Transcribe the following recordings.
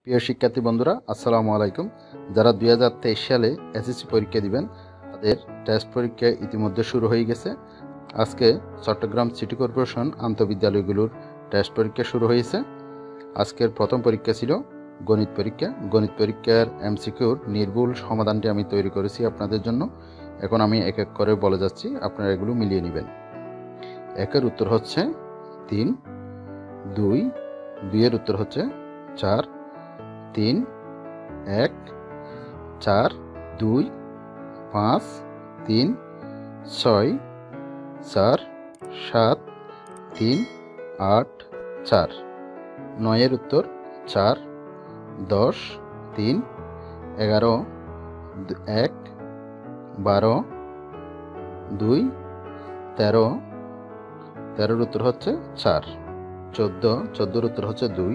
প্রিয় শিক্ষার্থী বন্ধুরা, আসসালামু আলাইকুম। যারা 2023 সালে এসএসসি পরীক্ষা দিবেন তাদের টেস্ট পরীক্ষা ইতিমধ্যে শুরু হয়ে গেছে। আজকে চট্টগ্রাম সিটি কর্পোরেশন আন্তঃবিদ্যালয়গুলোর টেস্ট পরীক্ষা শুরু হয়েছে। আজকের প্রথম পরীক্ষা ছিল গণিত পরীক্ষা। গণিত পরীক্ষার এমসিকিউর নির্ভুল সমাধানটি আমি তৈরি করেছি আপনাদের জন্য। এখন আমি এক এক করে বলে যাচ্ছি, আপনারা এগুলো মিলিয়ে নেবেন। একের উত্তর হচ্ছে 3, 2, 2 এর উত্তর হচ্ছে 4, 3, 1, 4, 2, 5, 3, 6, 4, 7, 3, 8, 4, 9 এর উত্তর 4, 10, 3, 11, 1, 12, 2, 13, 13 উত্তর হচ্ছে 4, 14, 14 উত্তর হচ্ছে 2,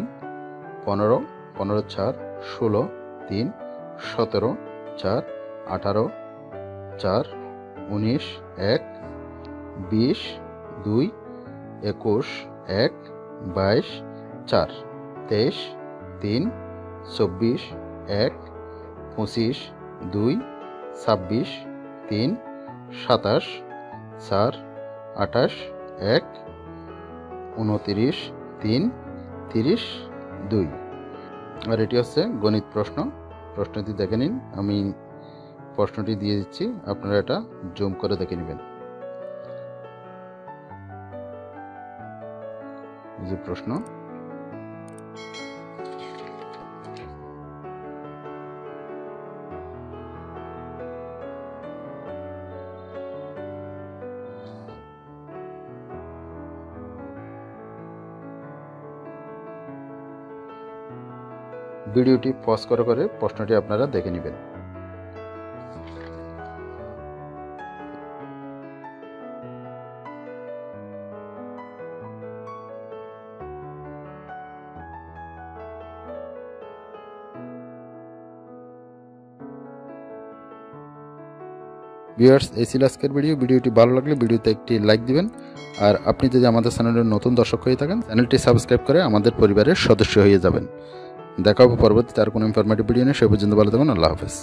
15, 15, 4, 16, 3, 17, 4, 18, 4, 19, 1, 20, 2, 21, 1, 22, 4, 23, 3, 24, 1, 25, 2, 26, 3, 27, 4, 28, 1, 29, 3, 30, 2। আর এটি হচ্ছে গণিত প্রশ্ন। প্রশ্নটি দেখে নিন, আমি প্রশ্নটি দিয়ে দিচ্ছি, আপনারা এটা জুম করে দেখে নেবেন। এই যে প্রশ্ন, ভিডিওটি পজ করে করে প্রশ্নটি আপনারা দেখে নেবেন। ভিউয়ার্স, এই ছিল আজকের ভিডিওটি ভালো লাগলে ভিডিওতে একটি লাইক দিবেন। আর আপনি যদি আমাদের চ্যানেলের নতুন দর্শক হয়ে থাকেন, চ্যানেলটি সাবস্ক্রাইব করে আমাদের পরিবারের সদস্য হয়ে যাবেন। দেখা হবে পরবর্তীতে আর কোনো ইনফরমেটিভ ভিডিও নিয়ে। সে পর্যন্ত ভালো থাকুন। আল্লাহ হাফেজ।